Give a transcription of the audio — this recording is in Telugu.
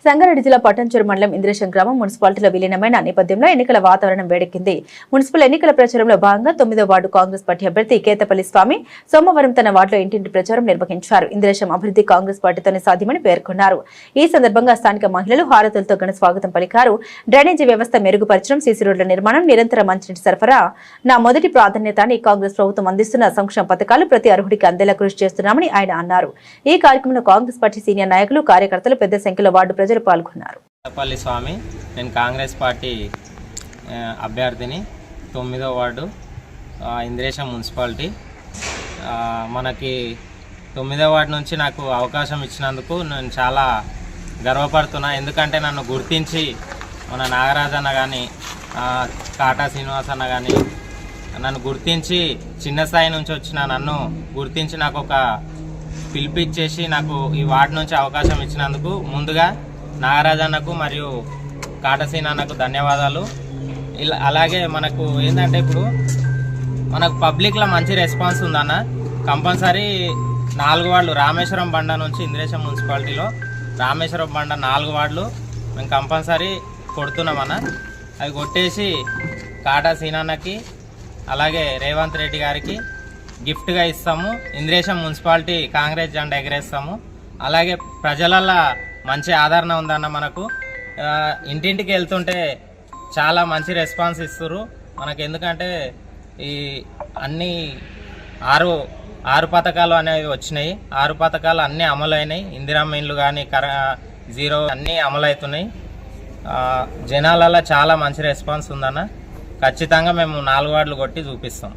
సంగారెడ్డి జిల్లా పట్టంచెరు మండలం ఇంద్రేశం గ్రామం మున్సిపాలిటీలో విలీనమైన నేపథ్యంలో ఎన్నికల వాతావరణం వేడెక్కింది. మున్సిపల్ ఎన్నికల ప్రచారంలో భాగంగా 9వ వార్డు కాంగ్రెస్ పార్టీ అభ్యర్థి కేతపల్లి స్వామి సోమవారం తన వార్డులో ఇంటింటి ప్రచారం నిర్వహించారు. ఇంద్రేశం అభివృద్ధి కాంగ్రెస్ పార్టీతోనే సాధ్యమని పేర్కొన్నారు. ఈ సందర్భంగా స్థానిక మహిళలు హారతులతో ఘన స్వాగతం పలికారు. డ్రైనేజీ వ్యవస్థ మెరుగుపరచడం, సీసీ రోడ్ల నిర్మాణం, నిరంతర మంచినీటి సరఫరా నా మొదటి ప్రాధాన్యత అని కాంగ్రెస్ ప్రభుత్వం అందిస్తున్న సంక్షేమ పథకాలు ప్రతి అర్హుడికి అందేలా కృషి చేస్తున్నామని ఆయన అన్నారు. ఈ కార్యక్రమంలో కాంగ్రెస్ పార్టీ సీనియర్ నాయకులు, కార్యకర్తలు పెద్ద సంఖ్యలో వార్డు ప్రజలు పాల్గొన్నారు. కేతపల్లి స్వామి, నేను కాంగ్రెస్ పార్టీ అభ్యర్థిని, 9వ వార్డు ఇంద్రేశం మున్సిపాలిటీ. మనకి 9వ వార్డు నుంచి నాకు అవకాశం ఇచ్చినందుకు నేను చాలా గర్వపడుతున్నా. ఎందుకంటే నన్ను గుర్తించి మన నాగరాజ్ అన్న కానీ, కాటా శ్రీనివాస్ అన్న కానీ నన్ను గుర్తించి చిన్న స్థాయి నుంచి వచ్చిన నన్ను గుర్తించి నాకు ఒక పిలిపిచ్చేసి నాకు ఈ వార్డు నుంచి అవకాశం ఇచ్చినందుకు ముందుగా నాగరాజ్ అన్నకు మరియు కాటసీన్ అన్నకు ధన్యవాదాలు. అలాగే మనకు ఏంటంటే ఇప్పుడు మనకు పబ్లిక్లో మంచి రెస్పాన్స్ ఉందన్న. కంపల్సరీ 4 వార్డులు రామేశ్వరం బండ నుంచి ఇంద్రేశం మున్సిపాలిటీలో రామేశ్వరం బండ 4 వార్డులు మేము కంపల్సరీ కొడుతున్నామన్న. అవి కొట్టేసి కాటసీన్ అన్నకి అలాగే రేవంత్ రెడ్డి గారికి గిఫ్ట్గా ఇస్తాము. ఇంద్రేశం మున్సిపాలిటీ కాంగ్రెస్ జెండా ఎగరేస్తాము. అలాగే ప్రజలల్లో మంచి ఆదరణ ఉందన్న. మనకు ఇంటింటికి వెళ్తుంటే చాలా మంచి రెస్పాన్స్ ఇస్తారు మనకు. ఎందుకంటే ఈ అన్ని ఆరు పథకాలు అనేవి వచ్చినాయి. 6 పథకాలు అన్నీ అమలైనాయి. ఇందిరమ్మ ఇండ్లు కానీ, జీరో అన్నీ అమలవుతున్నాయి. జనాలలో చాలా మంచి రెస్పాన్స్ ఉందన్న. ఖచ్చితంగా మేము 4 వార్డులు కొట్టి చూపిస్తాం.